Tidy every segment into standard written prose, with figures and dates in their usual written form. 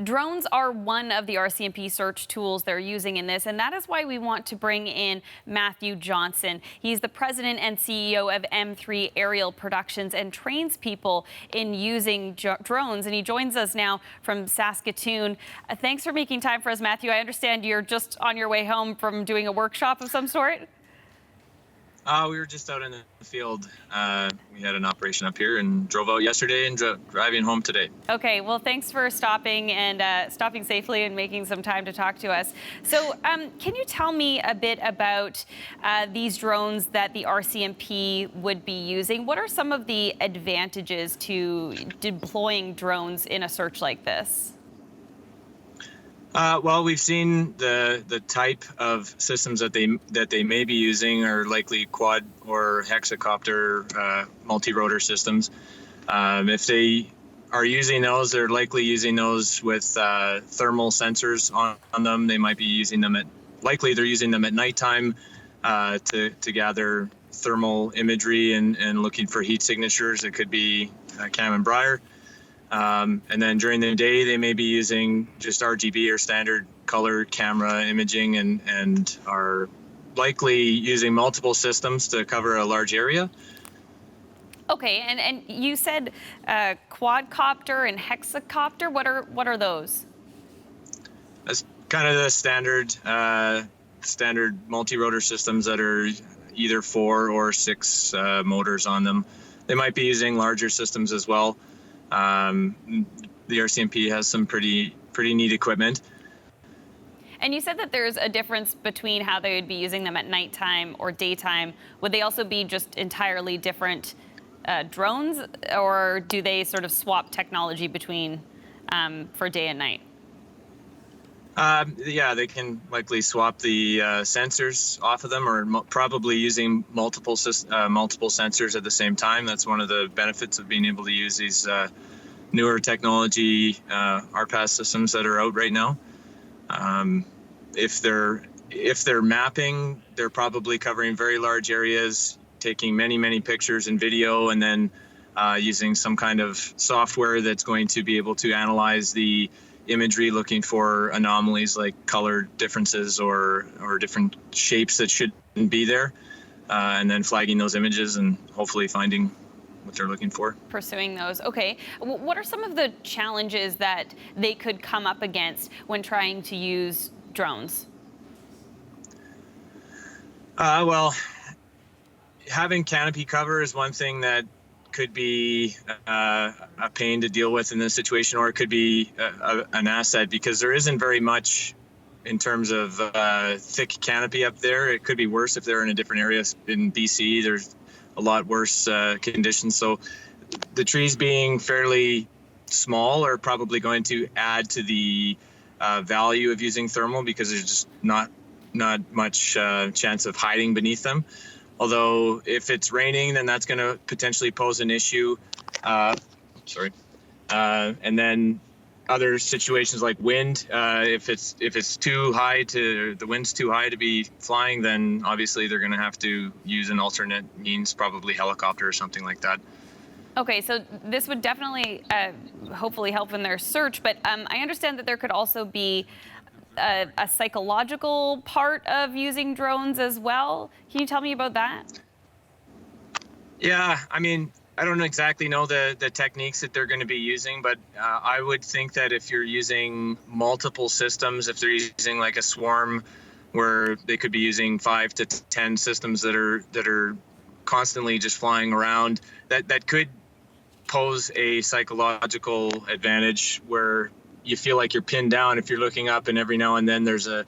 Drones are one of the RCMP search tools they're using in this, and that is why we want to bring in Matthew Johnson. He's the president and CEO of M3 Aerial Productions and trains people in using drones, and he joins us now from Saskatoon. Thanks for making time for us, Matthew. I understand you're just on your way home from doing a workshop of some sort? We were just out in the field. We had an operation up here and drove out yesterday and driving home today. Okay, well, thanks for stopping and stopping safely and making some time to talk to us. So can you tell me a bit about these drones that the RCMP would be using? What are some of the advantages to deploying drones in a search like this? Well, we've seen the type of systems that they may be using are likely quad or hexacopter multi-rotor systems. If they are using those, they're likely using those with thermal sensors on them. They might be using them likely they're using them at nighttime to gather thermal imagery and looking for heat signatures. It could be Cam and Briar. And then during the day, they may be using just RGB or standard color camera imaging and are likely using multiple systems to cover a large area. Okay, and you said quadcopter and hexacopter. What are those? That's kind of the standard multi-rotor systems that are either 4 or 6 motors on them. They might be using larger systems as well. The RCMP has some pretty neat equipment. And you said that there's a difference between how they would be using them at nighttime or daytime. Would they also be just entirely different drones, or do they sort of swap technology between for day and night? Yeah, they can likely swap the sensors off of them, or probably using multiple sensors at the same time. That's one of the benefits of being able to use these newer technology RPAS systems that are out right now. If they're mapping, they're probably covering very large areas, taking many pictures and video, and then using some kind of software that's going to be able to analyze the imagery, looking for anomalies like color differences or different shapes that shouldn't be there, and then flagging those images and hopefully finding what they're looking for. Pursuing those. Okay. What are some of the challenges that they could come up against when trying to use drones? Well, having canopy cover is one thing that could be a pain to deal with in this situation, or it could be an asset, because there isn't very much in terms of thick canopy up there. It could be worse if they're in a different area. In BC, there's a lot worse conditions. So the trees being fairly small are probably going to add to the value of using thermal, because there's just not much chance of hiding beneath them. Although if it's raining, then that's going to potentially pose an issue. And then other situations like wind, if it's too high the wind's too high to be flying, then obviously they're going to have to use an alternate means, probably helicopter or something like that. Okay, so this would definitely hopefully help in their search, but I understand that there could also be a psychological part of using drones as well. Can you tell me about that? Yeah, I mean, I don't exactly know the techniques that they're going to be using, but I would think that if you're using multiple systems, if they're using like a swarm where they could be using 5 to 10 systems that are constantly just flying around, that could pose a psychological advantage where you feel like you're pinned down if you're looking up, and every now and then there's a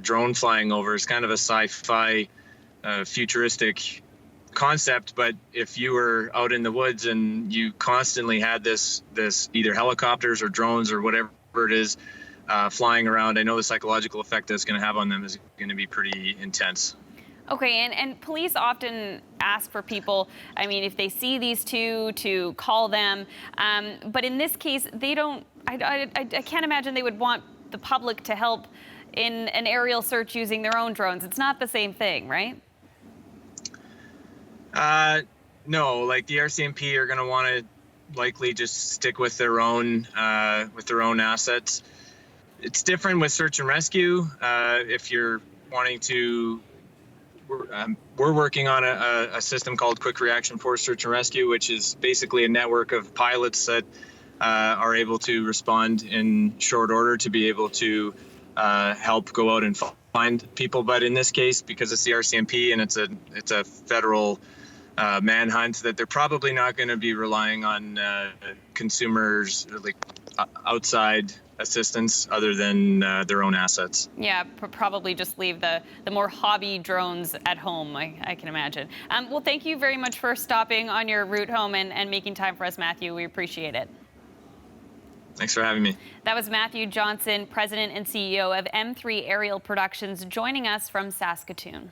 drone flying over. It's kind of a sci-fi futuristic concept, but if you were out in the woods and you constantly had this either helicopters or drones or whatever it is flying around, I know the psychological effect that's going to have on them is going to be pretty intense. Okay, and police often ask for people, I mean, if they see these two, to call them. But in this case, they don't, I can't imagine they would want the public to help in an aerial search using their own drones. It's not the same thing, right? No, like the RCMP are going to want to likely just stick with their own assets. It's different with search and rescue. If you're wanting to, we're working on a system called Quick Reaction Force Search and Rescue, which is basically a network of pilots that are able to respond in short order to be able to help go out and find people. But in this case, because it's the RCMP and it's a federal manhunt, that they're probably not going to be relying on consumers like outside assistance other than their own assets. Yeah, probably just leave the more hobby drones at home, I can imagine. Well, thank you very much for stopping on your route home and making time for us, Matthew. We appreciate it. Thanks for having me. That was Matthew Johnson, President and CEO of M3 Aerial Productions, joining us from Saskatoon.